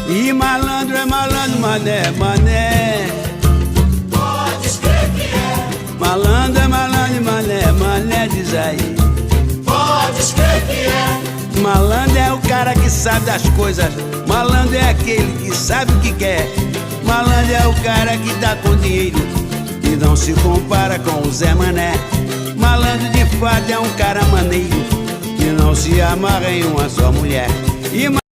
E malandro é malandro, mané, mané. Pode crer que é. Malandro é malandro, mané, mané, diz aí. Pode crer que é. Malandro é o cara que sabe das coisas. Malandro é aquele que sabe o que quer. Malandro é o cara que tá com dinheiro e não se compara com o Zé Mané. Malandro de fato é um cara maneiro que não se amarra em uma só mulher. E